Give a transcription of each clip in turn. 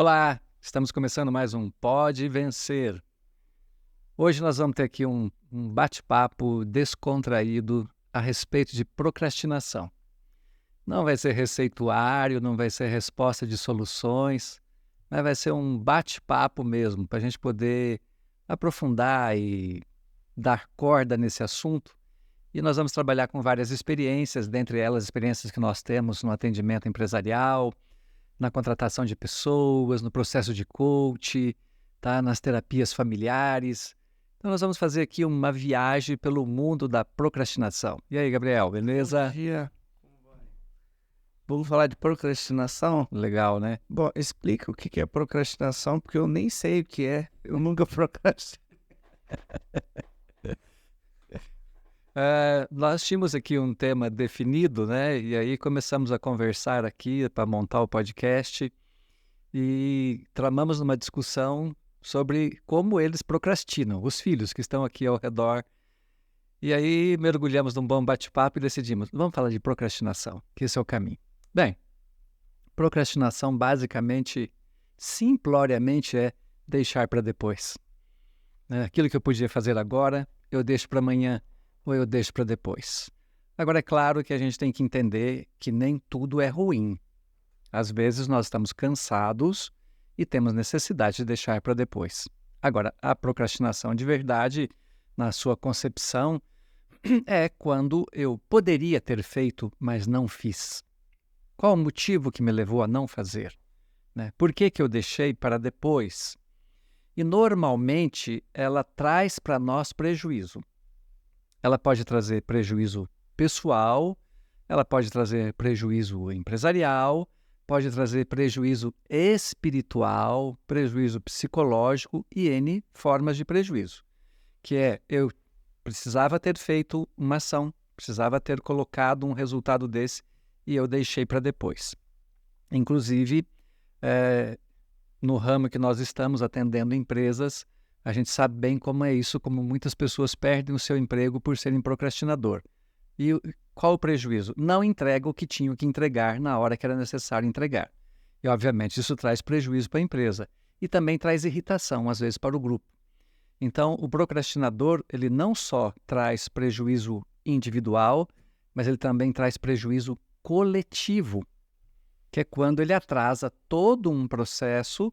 Olá, estamos começando mais um Pode Vencer. Hoje nós vamos ter aqui um bate-papo descontraído a respeito de procrastinação. Não vai ser receituário, não vai ser resposta de soluções, mas vai ser um bate-papo mesmo, para a gente poder aprofundar e dar corda nesse assunto. E nós vamos trabalhar com várias experiências, dentre elas experiências que nós temos no atendimento empresarial, na contratação de pessoas, no processo de coach, tá? Nas terapias familiares. Então nós vamos fazer aqui uma viagem pelo mundo da procrastinação. E aí, Gabriel, Bom beleza? dia. Vamos falar de procrastinação? Legal, né? Bom, explica o que é procrastinação, porque eu nem sei o que é. Eu nunca procrastino. Nós tínhamos aqui um tema definido, né? E aí começamos a conversar aqui para montar o podcast e tramamos uma discussão sobre como eles procrastinam, os filhos que estão aqui ao redor. E aí mergulhamos num bom bate-papo e decidimos, vamos falar de procrastinação, que esse é o caminho. Bem, procrastinação basicamente, simploriamente é deixar para depois. Aquilo que eu podia fazer agora, eu deixo para amanhã ou eu deixo para depois. Agora, é claro que a gente tem que entender que nem tudo é ruim. Às vezes nós estamos cansados e temos necessidade de deixar para depois. Agora, a procrastinação de verdade, na sua concepção, é quando eu poderia ter feito, mas não fiz. Qual o motivo que me levou a não fazer? Por que eu deixei para depois? E normalmente ela traz para nós prejuízo. Ela pode trazer prejuízo pessoal, ela pode trazer prejuízo empresarial, pode trazer prejuízo espiritual, prejuízo psicológico e N formas de prejuízo. Que é, eu precisava ter feito uma ação, precisava ter colocado um resultado desse e eu deixei para depois. Inclusive, no ramo que nós estamos atendendo empresas, a gente sabe bem como é isso, como muitas pessoas perdem o seu emprego por serem procrastinador. E qual o prejuízo? Não entrega o que tinham que entregar na hora que era necessário entregar. E, obviamente, isso traz prejuízo para a empresa. E também traz irritação, às vezes, para o grupo. Então, o procrastinador, ele não só traz prejuízo individual, mas ele também traz prejuízo coletivo, que é quando ele atrasa todo um processo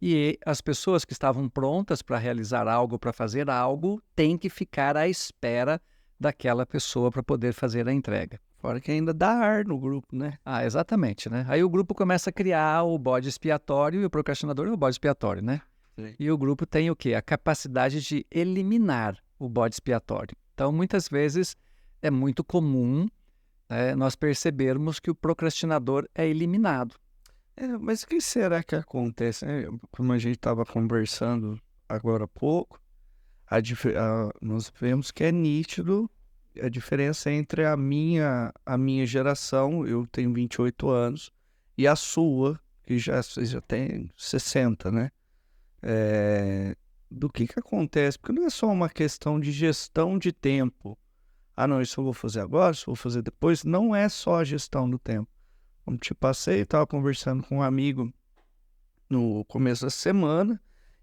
e as pessoas que estavam prontas para realizar algo, para fazer algo, têm que ficar à espera daquela pessoa para poder fazer a entrega. Fora que ainda dá ar no grupo, né? Exatamente, né? Aí o grupo começa a criar o bode expiatório e o procrastinador é o bode expiatório, né? Sim. E o grupo tem o quê? A capacidade de eliminar o bode expiatório. Então, muitas vezes, é muito comum nós percebermos que o procrastinador é eliminado. Mas o que será que acontece, né? Como a gente estava conversando agora há pouco, nós vemos que é nítido a diferença entre a minha geração, eu tenho 28 anos, e a sua, que já tem 60, né? Do que acontece? Porque não é só uma questão de gestão de tempo. Não, isso eu vou fazer agora, isso eu vou fazer depois. Não é só a gestão do tempo. Como te passei, estava conversando com um amigo no começo da semana,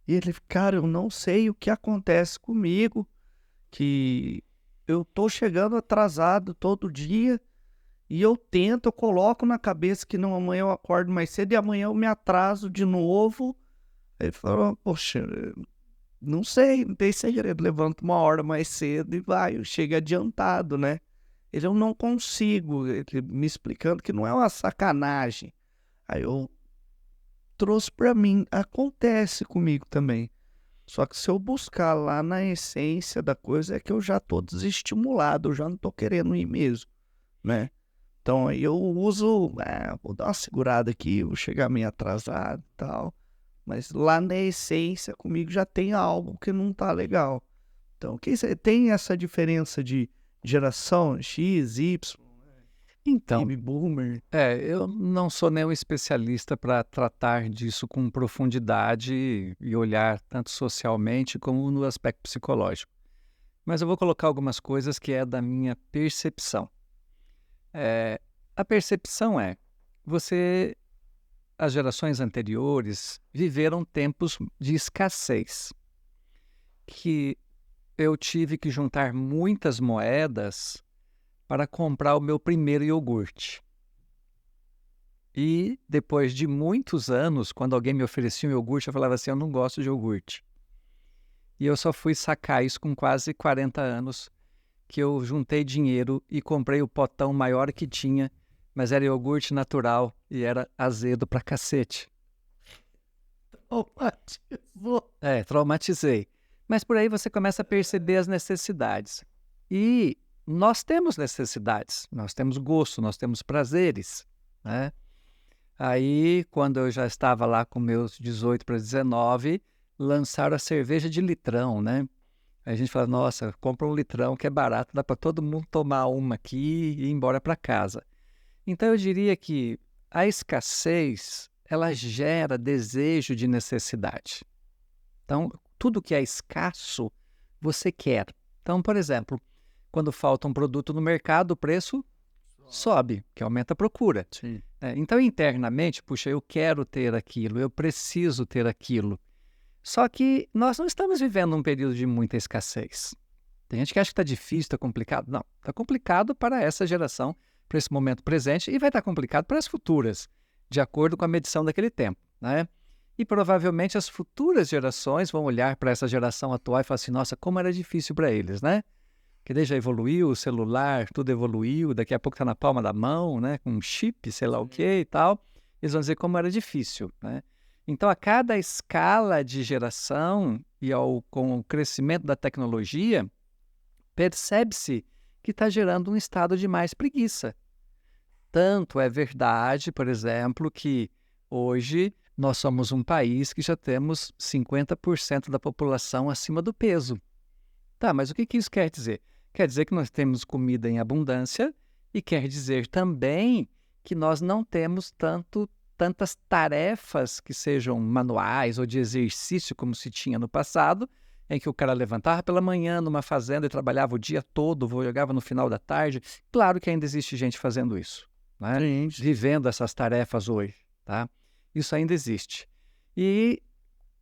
e ele, cara, eu não sei o que acontece comigo, que eu tô chegando atrasado todo dia, e eu coloco na cabeça que não, amanhã eu acordo mais cedo, e amanhã eu me atraso de novo. Aí ele falou, poxa, não sei, não tem segredo, levanto uma hora mais cedo e vai, eu chego adiantado, né? Eu não consigo, ele me explicando que não é uma sacanagem. Aí eu trouxe pra mim, acontece comigo também. Só que se eu buscar lá na essência da coisa, é que eu já tô desestimulado, eu já não tô querendo ir mesmo, né? Então aí eu uso, vou dar uma segurada aqui, vou chegar meio atrasado e tal. Mas lá na essência comigo já tem algo que não tá legal. Então, tem essa diferença de geração X, Y, Então, baby boomer? eu não sou nenhum especialista para tratar disso com profundidade e olhar tanto socialmente como no aspecto psicológico. Mas eu vou colocar algumas coisas que é da minha percepção. A percepção é, você as gerações anteriores viveram tempos de escassez, que eu tive que juntar muitas moedas para comprar o meu primeiro iogurte. E depois de muitos anos, quando alguém me oferecia um iogurte, eu falava assim, eu não gosto de iogurte. E eu só fui sacar isso com quase 40 anos, que eu juntei dinheiro e comprei o potão maior que tinha, mas era iogurte natural e era azedo pra cacete. Traumatizou. Traumatizei. Mas por aí você começa a perceber as necessidades. E nós temos necessidades, nós temos gosto, nós temos prazeres, né? Aí, quando eu já estava lá com meus 18 para 19, lançaram a cerveja de litrão, né? Aí a gente fala, nossa, compra um litrão que é barato, dá para todo mundo tomar uma aqui e ir embora para casa. Então eu diria que a escassez, ela gera desejo de necessidade. Então, tudo que é escasso, você quer. Então, por exemplo, quando falta um produto no mercado, o preço sobe, que aumenta a procura. Sim. Então, internamente, puxa, eu quero ter aquilo, eu preciso ter aquilo. Só que nós não estamos vivendo um período de muita escassez. Tem gente que acha que está difícil, está complicado. Não, está complicado para essa geração, para esse momento presente, e vai estar complicado para as futuras, de acordo com a medição daquele tempo, né? E provavelmente as futuras gerações vão olhar para essa geração atual e falar assim, nossa, como era difícil para eles, né? Que daí já evoluiu, o celular, tudo evoluiu, daqui a pouco está na palma da mão, né? Com um chip, sei lá o que e tal. Eles vão dizer como era difícil, né? Então, a cada escala de geração e com o crescimento da tecnologia, percebe-se que está gerando um estado de mais preguiça. Tanto é verdade, por exemplo, que hoje nós somos um país que já temos 50% da população acima do peso. Tá, mas o que isso quer dizer? Quer dizer que nós temos comida em abundância e quer dizer também que nós não temos tantas tarefas que sejam manuais ou de exercício como se tinha no passado, em que o cara levantava pela manhã numa fazenda e trabalhava o dia todo, jogava no final da tarde. Claro que ainda existe gente fazendo isso, né? Sim. Vivendo essas tarefas hoje, tá? Isso ainda existe. E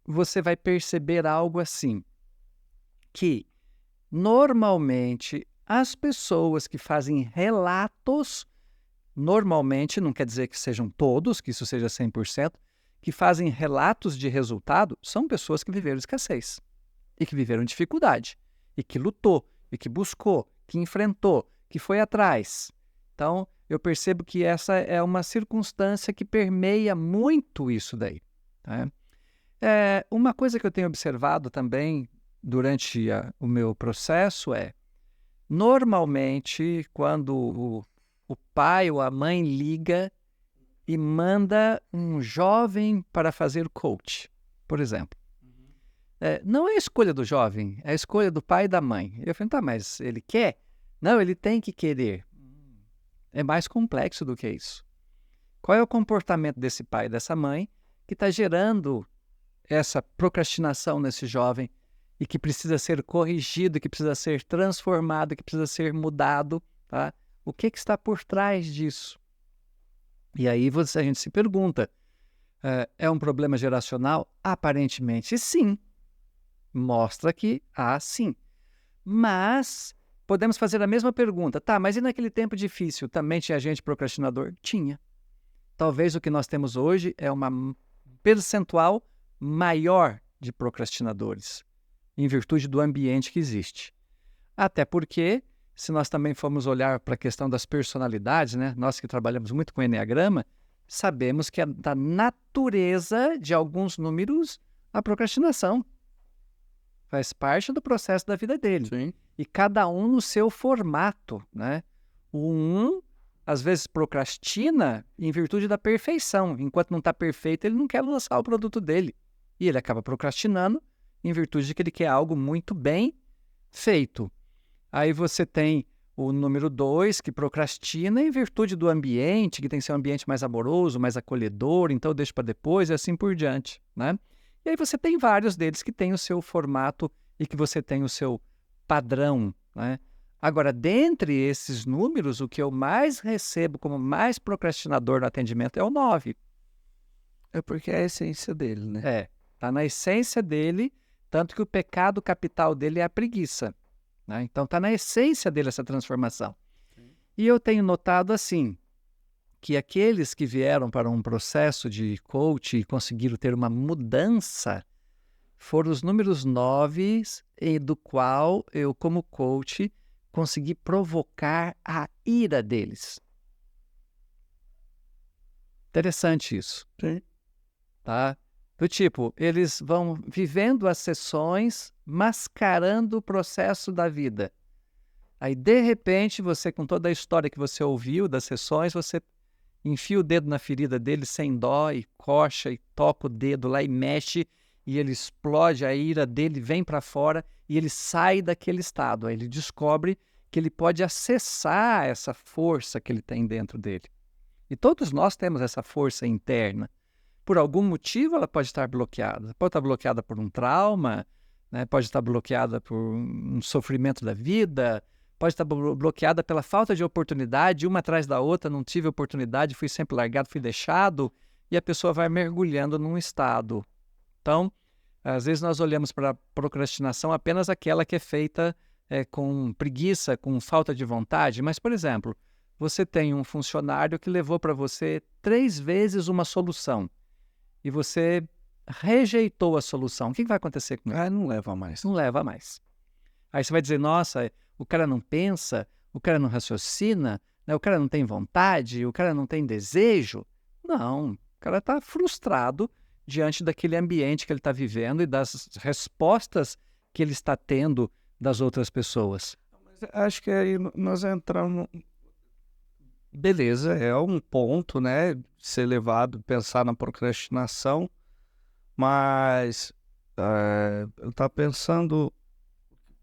você vai perceber algo assim, que normalmente as pessoas que fazem relatos, normalmente, não quer dizer que sejam todos, que isso seja 100%, que fazem relatos de resultado, são pessoas que viveram escassez, e que viveram dificuldade, e que lutou, e que buscou, que enfrentou, que foi atrás. Então, eu percebo que essa é uma circunstância que permeia muito isso daí, né? Uma coisa que eu tenho observado também durante o meu processo normalmente, quando o pai ou a mãe liga e manda um jovem para fazer coach, por exemplo. Não é a escolha do jovem, é a escolha do pai e da mãe. Eu falei, tá, mas ele quer? Não, ele tem que querer. É mais complexo do que isso. Qual é o comportamento desse pai e dessa mãe que está gerando essa procrastinação nesse jovem e que precisa ser corrigido, que precisa ser transformado, que precisa ser mudado, tá? O que está por trás disso? E aí a gente se pergunta, é um problema geracional? Aparentemente sim. Mostra que sim. Mas podemos fazer a mesma pergunta. Tá, mas e naquele tempo difícil? Também tinha gente procrastinador? Tinha. Talvez o que nós temos hoje é uma percentual maior de procrastinadores, em virtude do ambiente que existe. Até porque, se nós também formos olhar para a questão das personalidades, né? Nós que trabalhamos muito com Enneagrama, sabemos que é da natureza de alguns números a procrastinação. Faz parte do processo da vida dele. Sim. E cada um no seu formato, né? O às vezes, procrastina em virtude da perfeição. Enquanto não está perfeito, ele não quer lançar o produto dele. E ele acaba procrastinando em virtude de que ele quer algo muito bem feito. Aí você tem o número 2, que procrastina em virtude do ambiente, que tem que ser um ambiente mais amoroso, mais acolhedor, então deixa para depois e assim por diante, né? E aí você tem vários deles que têm o seu formato e que você tem o seu padrão, né? Agora, dentre esses números, o que eu mais recebo como mais procrastinador no atendimento é o 9. É porque é a essência dele, né? Está na essência dele, tanto que o pecado capital dele é a preguiça, né? Então está na essência dele essa transformação. Sim. E eu tenho notado assim, que aqueles que vieram para um processo de coach e conseguiram ter uma mudança foram os números 9, do qual eu, como coach, consegui provocar a ira deles. Interessante isso. Sim. Tá? Do tipo, eles vão vivendo as sessões, mascarando o processo da vida. Aí, de repente, você, com toda a história que você ouviu das sessões, você enfia o dedo na ferida dele sem dó e coxa e toca o dedo lá e mexe e ele explode, a ira dele vem para fora e ele sai daquele estado. Aí ele descobre que ele pode acessar essa força que ele tem dentro dele. E todos nós temos essa força interna. Por algum motivo ela pode estar bloqueada. Pode estar bloqueada por um trauma, né? Pode estar bloqueada por um sofrimento da vida, pode estar bloqueada pela falta de oportunidade, uma atrás da outra, não tive oportunidade, fui sempre largado, fui deixado, e a pessoa vai mergulhando num estado. Então, às vezes nós olhamos para a procrastinação apenas aquela que é feita com preguiça, com falta de vontade, mas, por exemplo, você tem um funcionário que levou para você 3 vezes uma solução e você rejeitou a solução. O que vai acontecer com ele? Não leva mais. Não leva mais. Aí você vai dizer, nossa, o cara não pensa, o cara não raciocina, né? O cara não tem vontade, o cara não tem desejo. Não, o cara está frustrado diante daquele ambiente que ele está vivendo e das respostas que ele está tendo das outras pessoas. Mas acho que aí nós entramos... Beleza, é um ponto, né? Ser levado, pensar na procrastinação, mas eu estava pensando,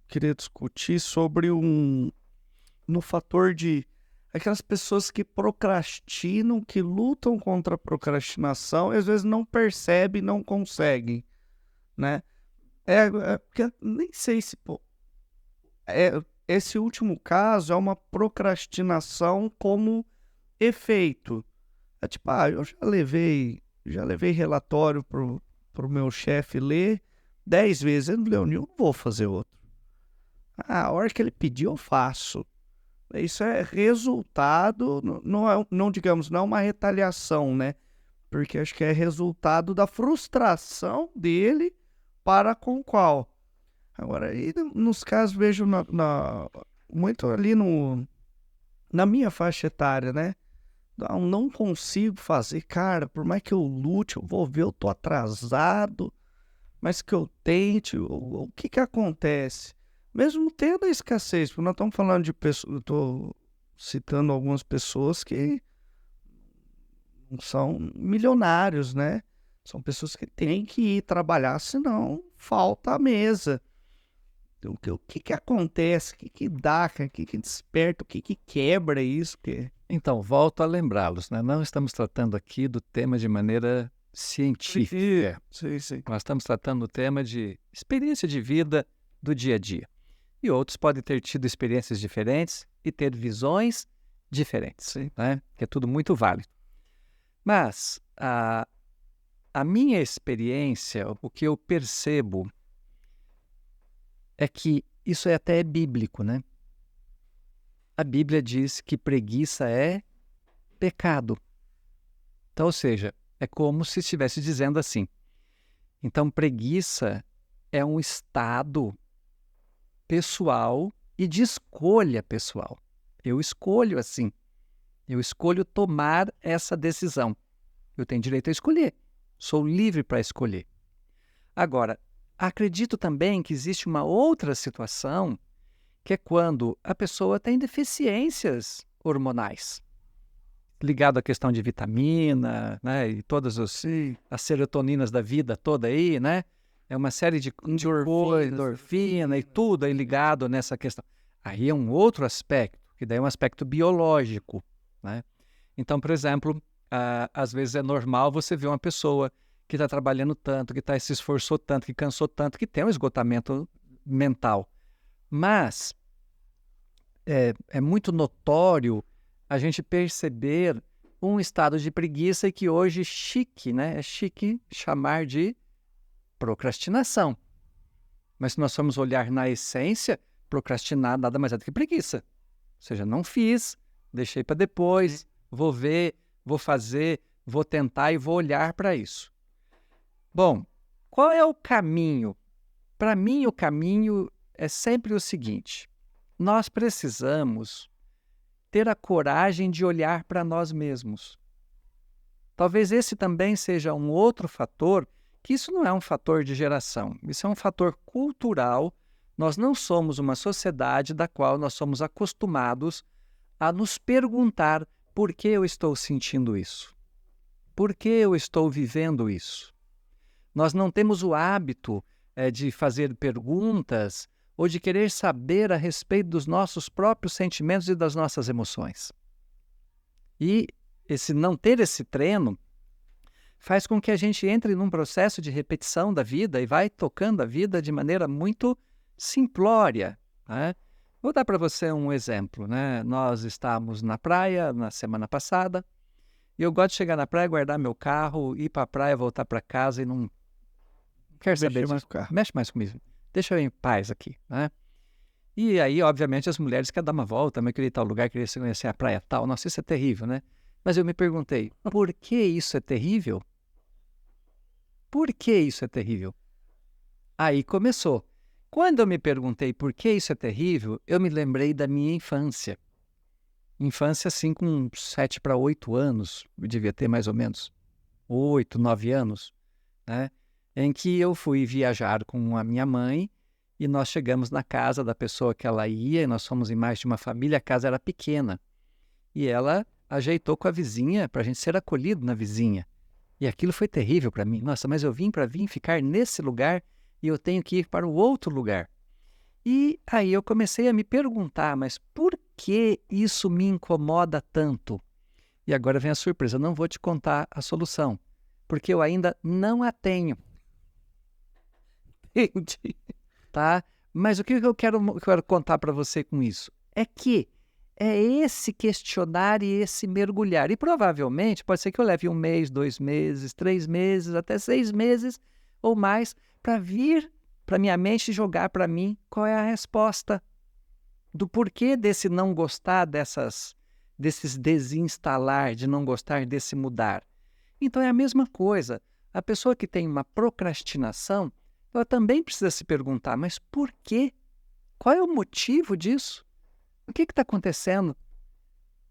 queria discutir sobre no fator de aquelas pessoas que procrastinam, que lutam contra a procrastinação e às vezes não percebem, não conseguem, né? Porque nem sei se esse último caso é uma procrastinação como efeito. É tipo, eu já levei relatório pro meu chefe ler 10 vezes, ele não leu nenhum, não vou fazer outro. A hora que ele pediu, eu faço. Isso é resultado, não digamos, não é uma retaliação, né? Porque acho que é resultado da frustração dele para com qual. Agora, aí nos casos, vejo muito ali na minha faixa etária, né? Não consigo fazer, cara, por mais que eu lute, eu vou ver, eu tô atrasado, mas que eu tente, o que que acontece? Mesmo tendo a escassez, porque nós estamos falando de pessoas, eu estou citando algumas pessoas que não são milionários, né? São pessoas que têm que ir trabalhar, senão falta a mesa. Então, o que acontece? O que dá? O que desperta? O que quebra isso? Então, volto a lembrá-los, né? Não estamos tratando aqui do tema de maneira científica. Sim. Nós estamos tratando do tema de experiência de vida do dia a dia. E outros podem ter tido experiências diferentes e ter visões diferentes, né? Que é tudo muito válido. Mas a minha experiência, o que eu percebo é que isso até é bíblico, né? A Bíblia diz que preguiça é pecado. Então, ou seja, é como se estivesse dizendo assim. Então, preguiça é um estado pessoal e de escolha pessoal. Eu escolho assim. Eu escolho tomar essa decisão. Eu tenho direito a escolher. Sou livre para escolher. Agora, acredito também que existe uma outra situação, que é quando a pessoa tem deficiências hormonais, ligado à questão de vitamina, né, e todas as serotoninas da vida toda aí, né? É uma série de endorfina e tudo aí ligado nessa questão. Aí é um outro aspecto, que daí é um aspecto biológico, né? Então, por exemplo, às vezes é normal você ver uma pessoa que está trabalhando tanto, que se esforçou tanto, que cansou tanto, que tem um esgotamento mental. Mas é muito notório a gente perceber um estado de preguiça que hoje chique, né? É chique chamar de procrastinação. Mas se nós formos olhar na essência, procrastinar nada mais é do que preguiça. Ou seja, não fiz, deixei para depois, vou ver, vou fazer, vou tentar e vou olhar para isso. Bom, qual é o caminho? Para mim, o caminho é sempre o seguinte: nós precisamos ter a coragem de olhar para nós mesmos. Talvez esse também seja um outro fator, que isso não é um fator de geração, isso é um fator cultural. Nós não somos uma sociedade da qual nós somos acostumados a nos perguntar por que eu estou sentindo isso, por que eu estou vivendo isso. Nós não temos o hábito de fazer perguntas ou de querer saber a respeito dos nossos próprios sentimentos e das nossas emoções. E não ter esse treino faz com que a gente entre num processo de repetição da vida e vai tocando a vida de maneira muito simplória, né? Vou dar para você um exemplo, né? Nós estávamos na praia na semana passada e eu gosto de chegar na praia, guardar meu carro, ir para a praia, voltar para casa e não quero saber mais com o carro. Mexe mais comigo. Deixa eu ir em paz aqui, né? E aí, obviamente, as mulheres querem dar uma volta, mas queria ir tal lugar, queria conhecer a praia tal. Nossa, isso é terrível, né? Mas eu me perguntei, por que isso é terrível? Por que isso é terrível? Aí começou. Quando eu me perguntei por que isso é terrível, eu me lembrei da minha infância. Infância, assim, com 7 para 8 anos, eu devia ter mais ou menos 8, 9 anos, né? Em que eu fui viajar com a minha mãe e nós chegamos na casa da pessoa que ela ia, e nós fomos em mais de uma família, a casa era pequena. E ela ajeitou com a vizinha para a gente ser acolhido na vizinha. E aquilo foi terrível para mim. Nossa, mas eu vim para ficar nesse lugar e eu tenho que ir para o outro lugar. E aí eu comecei a me perguntar, mas por que isso me incomoda tanto? E agora vem a surpresa, eu não vou te contar a solução, porque eu ainda não a tenho. Entendi. Tá? Mas o que eu quero contar para você com isso? É que é esse questionar e esse mergulhar. E provavelmente pode ser que eu leve 1 mês, 2 meses, 3 meses, até 6 meses ou mais para vir para minha mente jogar para mim qual é a resposta do porquê desse não gostar desses desinstalar, de não gostar desse mudar. Então é a mesma coisa. A pessoa que tem uma procrastinação, ela também precisa se perguntar, mas por quê? Qual é o motivo disso? O que está acontecendo?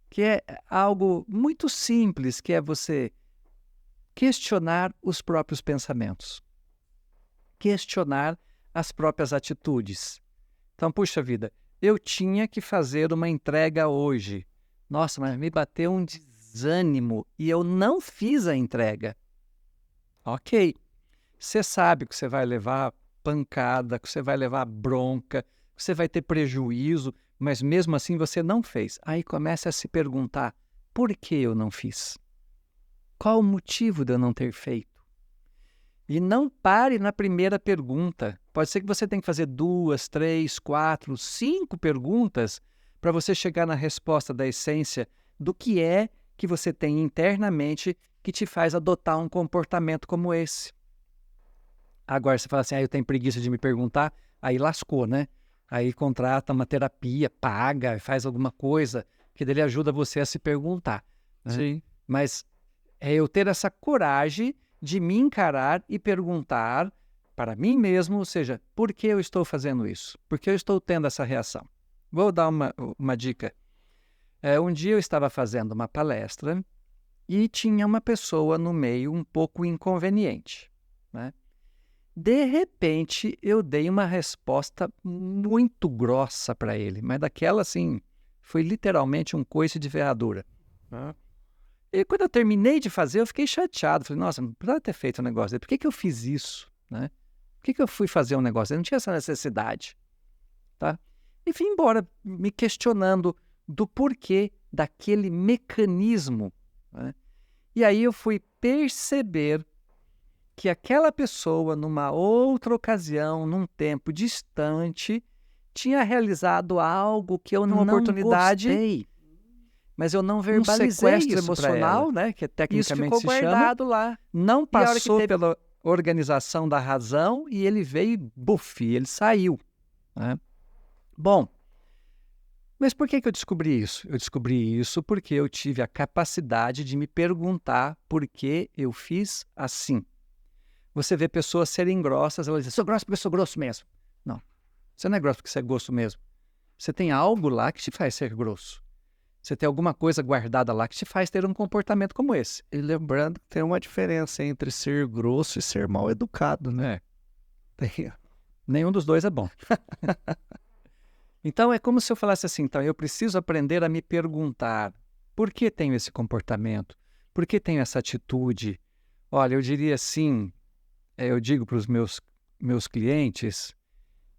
Que é algo muito simples, que é você questionar os próprios pensamentos. Questionar as próprias atitudes. Então, puxa vida, eu tinha que fazer uma entrega hoje. Nossa, mas me bateu um desânimo e eu não fiz a entrega. Ok. Você sabe que você vai levar pancada, que você vai levar bronca, que você vai ter prejuízo, mas mesmo assim você não fez. Aí começa a se perguntar, por que eu não fiz? Qual o motivo de eu não ter feito? E não pare na primeira pergunta. Pode ser que você tenha que fazer 2, 3, 4, 5 perguntas para você chegar na resposta da essência do que é que você tem internamente que te faz adotar um comportamento como esse. Agora você fala assim, eu tenho preguiça de me perguntar, aí lascou, né? Aí contrata uma terapia, paga, faz alguma coisa, que dele ajuda você a se perguntar. Né? Sim. Mas é eu ter essa coragem de me encarar e perguntar para mim mesmo, ou seja, por que eu estou fazendo isso? Por que eu estou tendo essa reação? Vou dar uma dica. Um dia eu estava fazendo uma palestra e tinha uma pessoa no meio um pouco inconveniente, né? De repente, eu dei uma resposta muito grossa para ele, mas daquela assim, foi literalmente um coice de ferradura. E quando eu terminei de fazer, eu fiquei chateado. Falei, nossa, não precisava ter feito um negócio dele. Por que eu fiz isso? Né? Por que eu fui fazer um negócio dele? Não tinha essa necessidade. Tá? E fui embora me questionando do porquê daquele mecanismo. Né? E aí eu fui perceber que aquela pessoa, numa outra ocasião, num tempo distante, tinha realizado algo que eu não gostei. mas eu não verbalizei sequestro isso pra emocional, ela. né? Que Isso tecnicamente ficou se chama. guardado lá. Não E a hora que passou teve- pela organização da razão e ele veio e buf, ele saiu, né? Bom, mas por que eu descobri isso? Eu descobri isso porque eu tive a capacidade de me perguntar por que eu fiz assim. Você vê pessoas serem grossas, elas dizem, sou grosso porque eu sou grosso mesmo. Não, você não é grosso porque você é grosso mesmo. Você tem algo lá que te faz ser grosso. Você tem alguma coisa guardada lá que te faz ter um comportamento como esse. E lembrando que tem uma diferença entre ser grosso e ser mal educado, né? Tem. Nenhum dos dois é bom. Então é como se eu falasse assim, então eu preciso aprender a me perguntar por que tenho esse comportamento? Por que tenho essa atitude? Olha, eu diria assim, eu digo para os meus clientes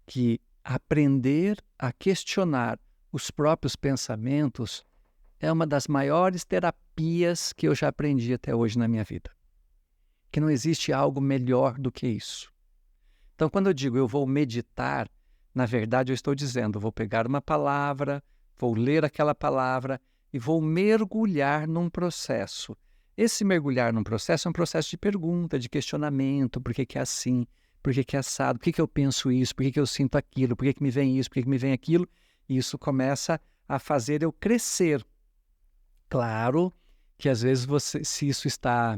que aprender a questionar os próprios pensamentos é uma das maiores terapias que eu já aprendi até hoje na minha vida. Que não existe algo melhor do que isso. Então, quando eu digo eu vou meditar, na verdade eu estou dizendo, vou pegar uma palavra, vou ler aquela palavra e vou mergulhar num processo. Esse mergulhar num processo é um processo de pergunta, de questionamento, por que é assim, por que é assado, por que eu penso isso, por que eu sinto aquilo, por que me vem isso, por que me vem aquilo. E isso começa a fazer eu crescer. Claro que às vezes se isso está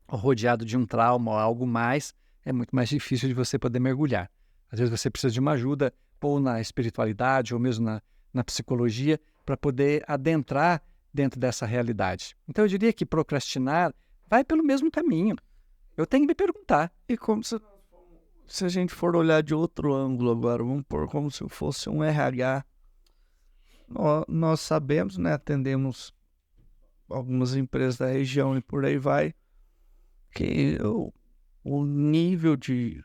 rodeado de um trauma ou algo mais, é muito mais difícil de você poder mergulhar. Às vezes você precisa de uma ajuda ou na espiritualidade ou mesmo na psicologia para poder adentrar dentro dessa realidade. Então eu diria que procrastinar vai pelo mesmo caminho. Eu tenho que me perguntar. E como se a gente for olhar de outro ângulo agora, vamos pôr como se fosse um RH. Nós sabemos, né, atendemos algumas empresas da região e por aí vai, que o nível de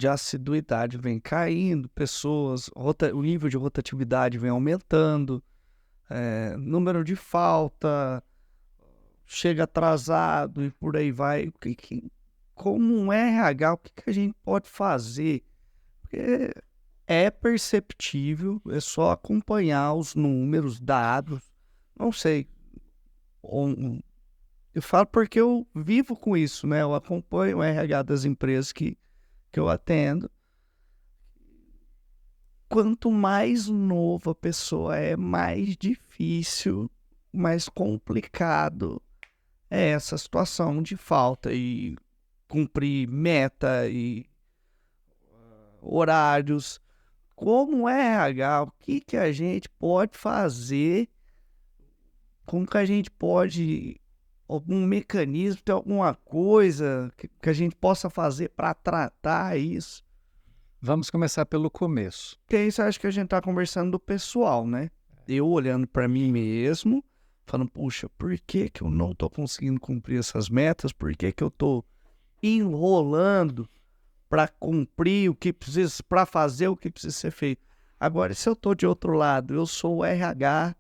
assiduidade vem caindo, o nível de rotatividade vem aumentando, número de falta, chega atrasado e por aí vai. Como um RH, o que a gente pode fazer? Porque é perceptível, é só acompanhar os números, dados, não sei. Eu falo porque eu vivo com isso, né? Eu acompanho o RH das empresas que eu atendo. Quanto mais nova a pessoa é, mais difícil, mais complicado é essa situação de falta e cumprir meta e horários. Como RH, o que a gente pode fazer? Como que a gente pode, algum mecanismo, ter alguma coisa que a gente possa fazer para tratar isso? Vamos começar pelo começo. Porque isso acho que a gente está conversando do pessoal, né? Eu olhando para mim mesmo, falando, puxa, por que eu não estou conseguindo cumprir essas metas? Por que eu estou enrolando para cumprir o que precisa, para fazer o que precisa ser feito? Agora, se eu estou de outro lado, eu sou o RH,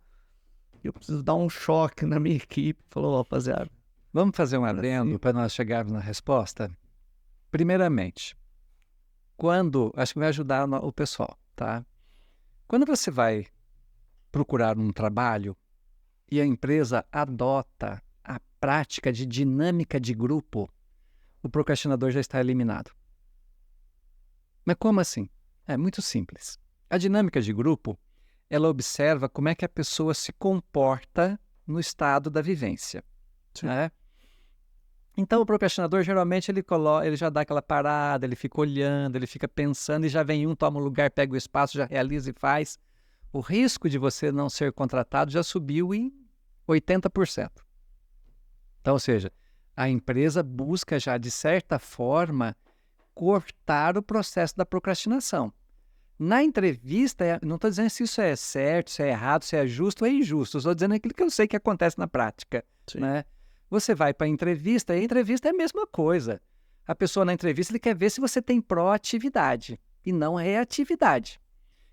eu preciso dar um choque na minha equipe. Falou, rapaziada. Vamos fazer um adendo para nós chegarmos na resposta? Primeiramente, acho que vai ajudar o pessoal, tá? Quando você vai procurar um trabalho e a empresa adota a prática de dinâmica de grupo, o procrastinador já está eliminado. Mas como assim? É muito simples. A dinâmica de grupo, ela observa como é que a pessoa se comporta no estado da vivência. Né? Então, o procrastinador, geralmente, ele já dá aquela parada, ele fica olhando, ele fica pensando, e já vem toma o lugar, pega o espaço, já realiza e faz. O risco de você não ser contratado já subiu em 80%. Então, ou seja, a empresa busca já, de certa forma, cortar o processo da procrastinação. Na entrevista, não estou dizendo se isso é certo, se é errado, se é justo ou é injusto. Estou dizendo aquilo que eu sei que acontece na prática. Né? Você vai para a entrevista, e a entrevista é a mesma coisa. A pessoa na entrevista ele quer ver se você tem proatividade e não reatividade.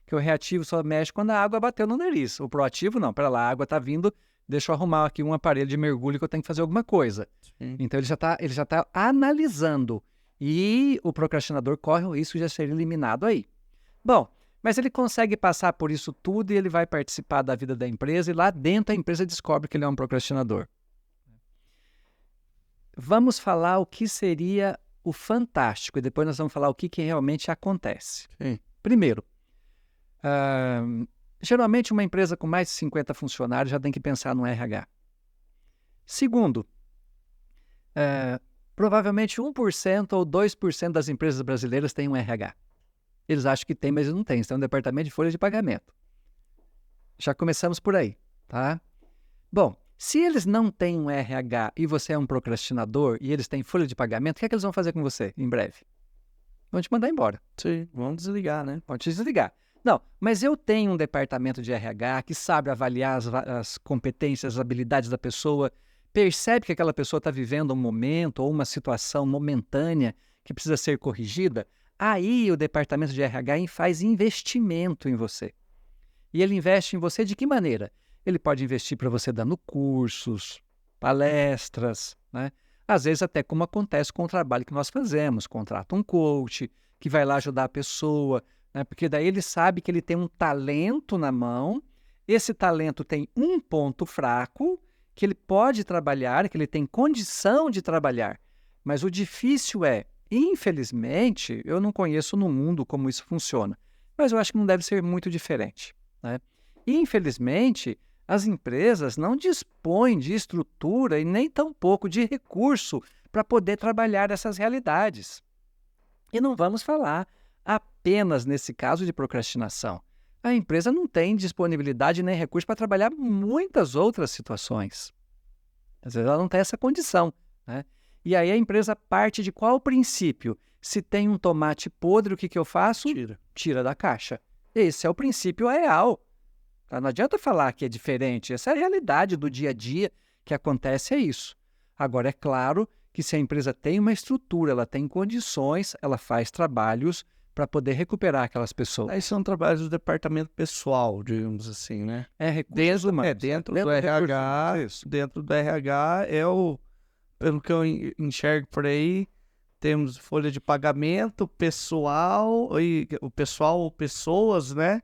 Que o reativo só mexe quando a água bateu no nariz. O proativo não, para lá, a água está vindo, deixa eu arrumar aqui um aparelho de mergulho que eu tenho que fazer alguma coisa. Então ele já tá analisando. E o procrastinador corre o risco de ser eliminado aí. Bom, Mas ele consegue passar por isso tudo e ele vai participar da vida da empresa e lá dentro a empresa descobre que ele é um procrastinador. Vamos falar o que seria o fantástico e depois nós vamos falar o que realmente acontece. Sim. Primeiro, geralmente uma empresa com mais de 50 funcionários já tem que pensar no RH. Segundo, provavelmente 1% ou 2% das empresas brasileiras têm um RH. Eles acham que tem, mas eles não têm. Eles têm um departamento de folha de pagamento. Já começamos por aí, tá? Bom, se eles não têm um RH e você é um procrastinador e eles têm folha de pagamento, o que é que eles vão fazer com você em breve? Vão te mandar embora. Sim, vamos desligar, né? Vão te desligar. Não, mas eu tenho um departamento de RH que sabe avaliar as competências, as habilidades da pessoa, percebe que aquela pessoa está vivendo um momento ou uma situação momentânea que precisa ser corrigida. Aí o departamento de RH faz investimento em você. E ele investe em você de que maneira? Ele pode investir para você dando cursos, palestras, né? Às vezes até como acontece com o trabalho que nós fazemos, contrata um coach que vai lá ajudar a pessoa, né? Porque daí ele sabe que ele tem um talento na mão, esse talento tem um ponto fraco que ele pode trabalhar, que ele tem condição de trabalhar. Mas o difícil é, infelizmente, eu não conheço no mundo como isso funciona, mas eu acho que não deve ser muito diferente, né? Infelizmente, as empresas não dispõem de estrutura e nem tampouco de recurso para poder trabalhar essas realidades. E não vamos falar apenas nesse caso de procrastinação. A empresa não tem disponibilidade nem recurso para trabalhar muitas outras situações. Às vezes ela não tem essa condição, né? E aí a empresa parte de qual princípio? Se tem um tomate podre, o que eu faço? Tira da caixa. Esse é o princípio real. Tá? Não adianta falar que é diferente. Essa é a realidade do dia a dia que acontece, é isso. Agora, é claro que se a empresa tem uma estrutura, ela tem condições, ela faz trabalhos para poder recuperar aquelas pessoas. Aí são trabalhos do departamento pessoal, digamos assim, né? Recursos humanos. Dentro do RH, dentro do RH pelo que eu enxergo por aí, temos folha de pagamento, pessoal, pessoas, né?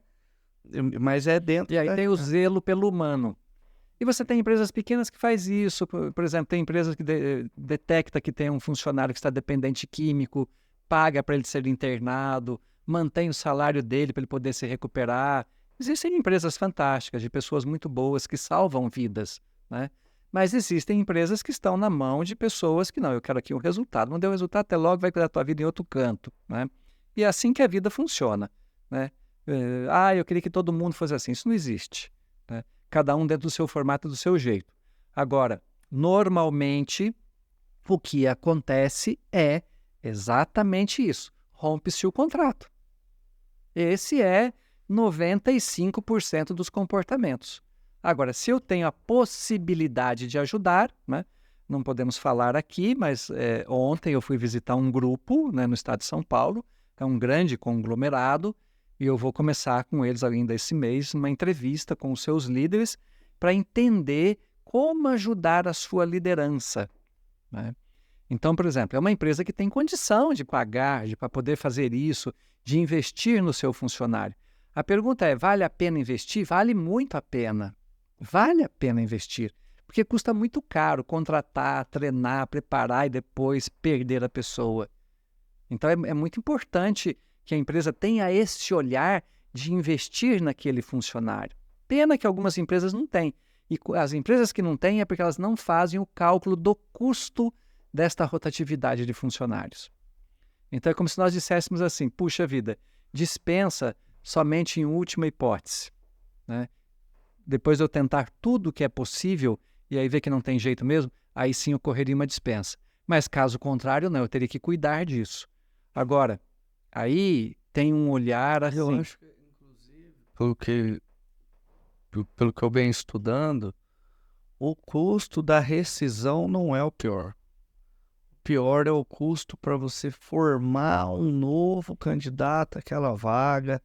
Mas é dentro. E aí tem o zelo pelo humano. E você tem empresas pequenas que faz isso. Por exemplo, tem empresas que detecta que tem um funcionário que está dependente químico, paga para ele ser internado, mantém o salário dele para ele poder se recuperar. Existem empresas fantásticas, de pessoas muito boas que salvam vidas, né? Mas existem empresas que estão na mão de pessoas que, não, eu quero aqui um resultado. Não deu resultado, até logo, vai cuidar da tua vida em outro canto, né? E é assim que a vida funciona, né? Eu queria que todo mundo fosse assim. Isso não existe, né? Cada um dentro do seu formato, do seu jeito. Agora, normalmente, o que acontece é exatamente isso. Rompe-se o contrato. Esse é 95% dos comportamentos. Agora, se eu tenho a possibilidade de ajudar, né? Não podemos falar aqui, mas ontem eu fui visitar um grupo, né, no estado de São Paulo, é um grande conglomerado, e eu vou começar com eles ainda esse mês, uma entrevista com os seus líderes para entender como ajudar a sua liderança, né? Então, por exemplo, é uma empresa que tem condição de pagar, para poder fazer isso, de investir no seu funcionário. A pergunta é, vale a pena investir? Vale muito a pena. Vale a pena investir, porque custa muito caro contratar, treinar, preparar e depois perder a pessoa. Então, é muito importante que a empresa tenha esse olhar de investir naquele funcionário. Pena que algumas empresas não têm. E as empresas que não têm é porque elas não fazem o cálculo do custo desta rotatividade de funcionários. Então, é como se nós disséssemos assim, puxa vida, dispensa somente em última hipótese, né? Depois de eu tentar tudo o que é possível e aí ver que não tem jeito mesmo, aí sim ocorreria uma dispensa. Mas caso contrário, não, eu teria que cuidar disso. Agora, aí tem um olhar assim... Eu acho que, inclusive, pelo que eu venho estudando, o custo da rescisão não é o pior. O pior é o custo para você formar um novo candidato àquela vaga.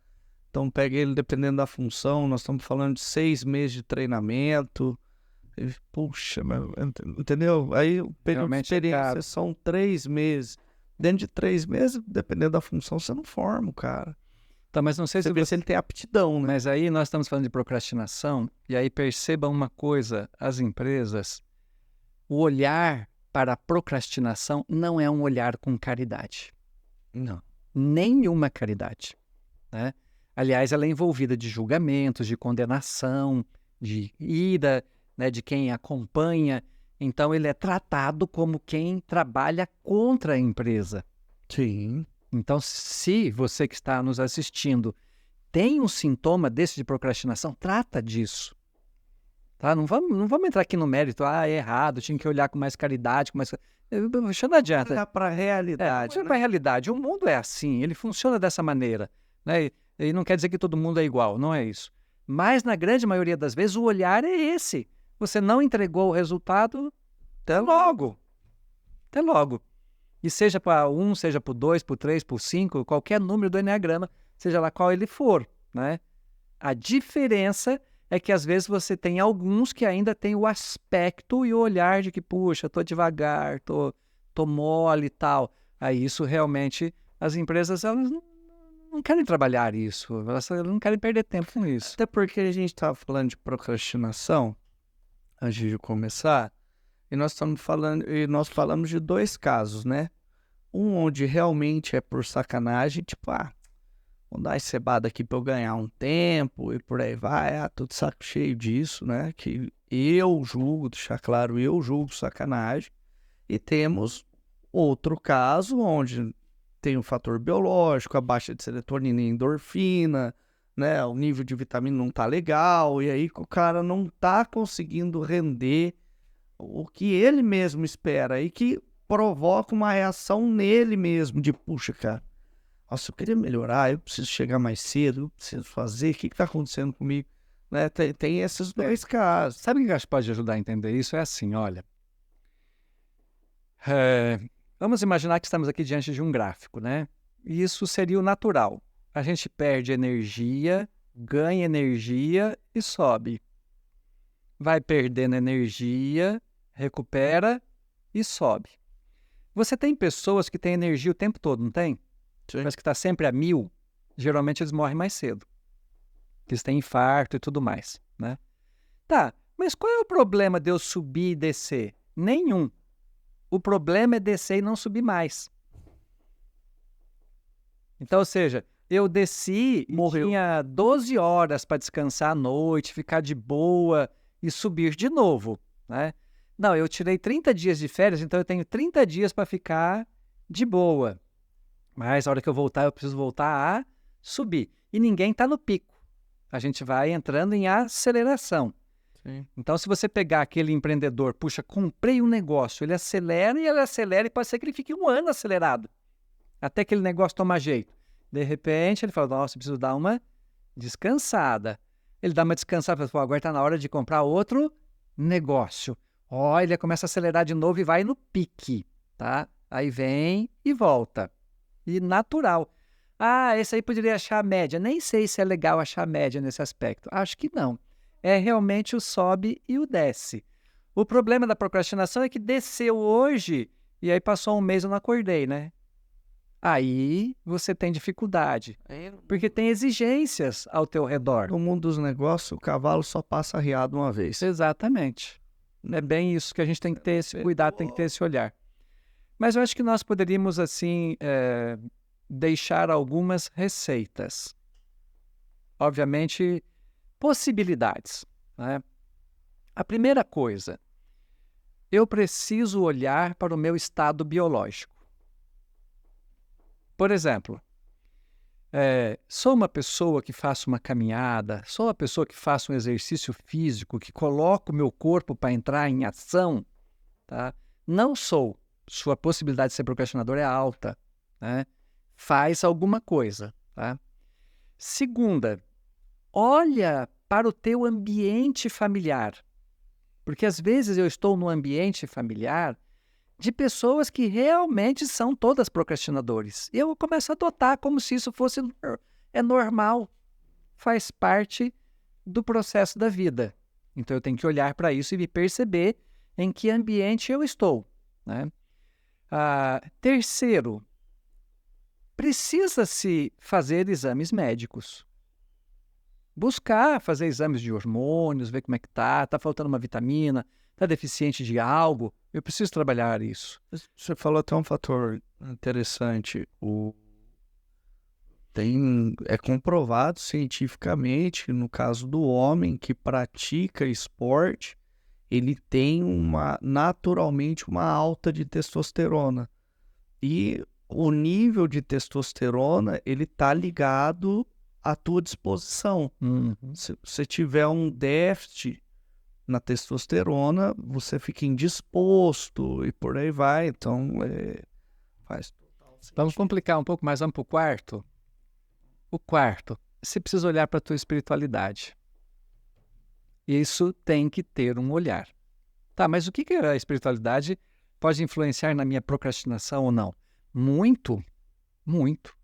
Então, pega ele dependendo da função, nós estamos falando de 6 meses de treinamento. Puxa, entendeu? Aí o período de experiência são 3 meses. Dentro de 3 meses, dependendo da função, você não forma o cara. Tá, mas não sei Você se vê você... se ele tem aptidão, né? Mas aí nós estamos falando de procrastinação, e aí percebam uma coisa, as empresas, o olhar para a procrastinação não é um olhar com caridade. Não. Nenhuma caridade, né? Aliás, ela é envolvida de julgamentos, de condenação, de ira, né, de quem acompanha. Então, ele é tratado como quem trabalha contra a empresa. Sim. Então, se você que está nos assistindo tem um sintoma desse de procrastinação, trata disso. Tá? Não vamos entrar aqui no mérito, é errado, tinha que olhar com mais caridade, com mais... Isso não adianta. Olhar para a realidade, Para a realidade, o mundo é assim, ele funciona dessa maneira, né? E não quer dizer que todo mundo é igual, não é isso. Mas, na grande maioria das vezes, o olhar é esse. Você não entregou o resultado, até logo. Até logo. E seja para 1, seja para 2, para 3, para 5, qualquer número do Eneagrama, seja lá qual ele for, né? A diferença é que, às vezes, você tem alguns que ainda têm o aspecto e o olhar de que, puxa, estou devagar, tô mole e tal. Aí isso realmente, as empresas, elas não querem trabalhar isso, elas não querem perder tempo com isso. Até porque a gente estava falando de procrastinação antes de começar, e nós falamos de 2 casos, né? Um onde realmente é por sacanagem, tipo, vou dar essa cebada aqui para eu ganhar um tempo e por aí vai, tô de saco cheio disso, né? Que eu julgo, deixar claro, eu julgo sacanagem. E temos outro caso onde tem um fator biológico, a baixa de serotonina e endorfina, né? O nível de vitamina não tá legal, e aí o cara não tá conseguindo render o que ele mesmo espera e que provoca uma reação nele mesmo, de puxa, cara, nossa, eu queria melhorar, eu preciso chegar mais cedo, eu preciso fazer, o que tá acontecendo comigo? Né? Tem esses 2 casos. Sabe o que acho que pode ajudar a entender isso? É assim, olha, vamos imaginar que estamos aqui diante de um gráfico, né? E isso seria o natural. A gente perde energia, ganha energia e sobe. Vai perdendo energia, recupera e sobe. Você tem pessoas que têm energia o tempo todo, não tem? Sim. Mas que está sempre a 1000, geralmente eles morrem mais cedo. Eles têm infarto e tudo mais, né? Tá, mas qual é o problema de eu subir e descer? Nenhum. O problema é descer e não subir mais. Então, ou seja, eu desci e tinha 12 horas para descansar à noite, ficar de boa e subir de novo, né? Não, eu tirei 30 dias de férias, então eu tenho 30 dias para ficar de boa. Mas a hora que eu voltar, eu preciso voltar a subir. E ninguém está no pico. A gente vai entrando em aceleração. Sim. Então, se você pegar aquele empreendedor, puxa, comprei um negócio, ele acelera e pode ser que ele fique 1 ano acelerado, até que aquele negócio toma jeito. De repente, ele fala, nossa, preciso dar uma descansada. Ele dá uma descansada, fala, agora está na hora de comprar outro negócio. Ele começa a acelerar de novo e vai no pique, tá? Aí vem e volta. E natural. Esse aí poderia achar a média. Nem sei se é legal achar a média nesse aspecto. Acho que não. É realmente o sobe e o desce. O problema da procrastinação é que desceu hoje e aí passou 1 mês e eu não acordei, né? Aí você tem dificuldade, porque tem exigências ao teu redor. No mundo dos negócios, o cavalo só passa arriado uma vez. Exatamente. É bem isso que a gente tem que ter esse cuidado, tem que ter esse olhar. Mas eu acho que nós poderíamos, assim, deixar algumas receitas. Obviamente, possibilidades, né? A primeira coisa, eu preciso olhar para o meu estado biológico. Por exemplo, sou uma pessoa que faço uma caminhada, sou uma pessoa que faço um exercício físico, que coloco o meu corpo para entrar em ação, tá? Não sou. Sua possibilidade de ser procrastinador é alta, né? Faz alguma coisa, tá? Segunda, olha para o teu ambiente familiar. Porque às vezes eu estou no ambiente familiar de pessoas que realmente são todas procrastinadores. E eu começo a adotar como se isso fosse normal, faz parte do processo da vida. Então eu tenho que olhar para isso e me perceber em que ambiente eu estou, né? Terceiro, precisa-se fazer exames médicos. Buscar fazer exames de hormônios, ver como é que tá faltando uma vitamina, tá deficiente de algo, eu preciso trabalhar isso. Você falou até um fator interessante. É comprovado cientificamente, no caso do homem que pratica esporte, ele tem naturalmente uma alta de testosterona. E o nível de testosterona, ele está ligado à tua disposição. Se você tiver um déficit na testosterona, você fica indisposto e por aí vai. Então, faz total sentido. Vamos complicar um pouco mais, vamos para o quarto? O quarto, você precisa olhar para a tua espiritualidade. Isso tem que ter um olhar. Tá, mas o que a espiritualidade pode influenciar na minha procrastinação ou não? Muito, muito.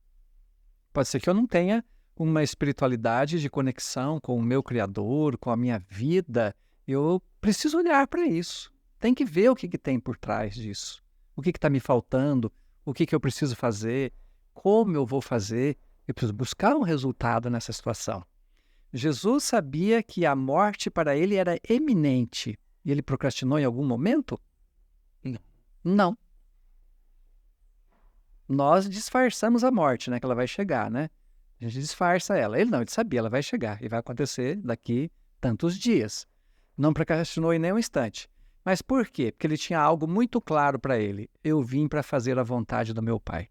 Pode ser que eu não tenha uma espiritualidade de conexão com o meu Criador, com a minha vida. Eu preciso olhar para isso. Tem que ver o que tem por trás disso. O que está me faltando, o que eu preciso fazer, como eu vou fazer. Eu preciso buscar um resultado nessa situação. Jesus sabia que a morte para ele era eminente. E ele procrastinou em algum momento? Não. Nós disfarçamos a morte, né? Que ela vai chegar, né? A gente disfarça ela. Ele não, ele sabia, ela vai chegar. E vai acontecer daqui tantos dias. Não procrastinou em nenhum instante. Mas por quê? Porque ele tinha algo muito claro para ele. Eu vim para fazer a vontade do meu Pai.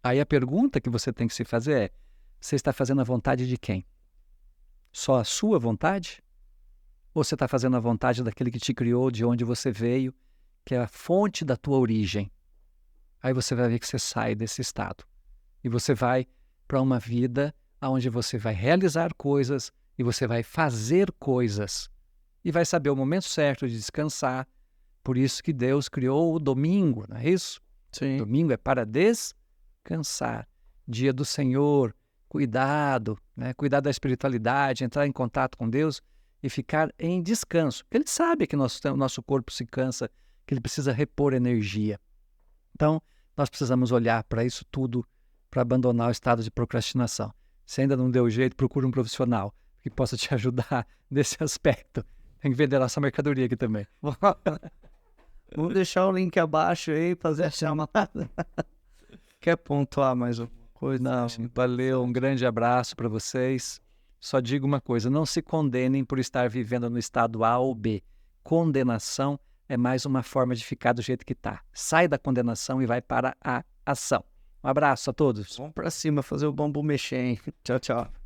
Aí a pergunta que você tem que se fazer é: você está fazendo a vontade de quem? Só a sua vontade? Ou você está fazendo a vontade daquele que te criou, de onde você veio, que é a fonte da tua origem? Aí você vai ver que você sai desse estado. E você vai para uma vida onde você vai realizar coisas e você vai fazer coisas. E vai saber o momento certo de descansar. Por isso que Deus criou o domingo, não é isso? Sim. Domingo é para descansar. Dia do Senhor, cuidado, né? Cuidar da espiritualidade, entrar em contato com Deus e ficar em descanso. Porque Ele sabe que nosso corpo se cansa, que ele precisa repor energia. Então, nós precisamos olhar para isso tudo para abandonar o estado de procrastinação. Se ainda não deu jeito, procure um profissional que possa te ajudar nesse aspecto. Tem que vender nossa mercadoria aqui também. Vou deixar o link abaixo aí, fazer a chamada. Quer pontuar mais alguma coisa? Não, valeu, um grande abraço para vocês. Só digo uma coisa, não se condenem por estar vivendo no estado A ou B. Condenação é mais uma forma de ficar do jeito que está. Sai da condenação e vai para a ação. Um abraço a todos. Vamos para cima, fazer o bambu mexer, hein? Tchau, tchau.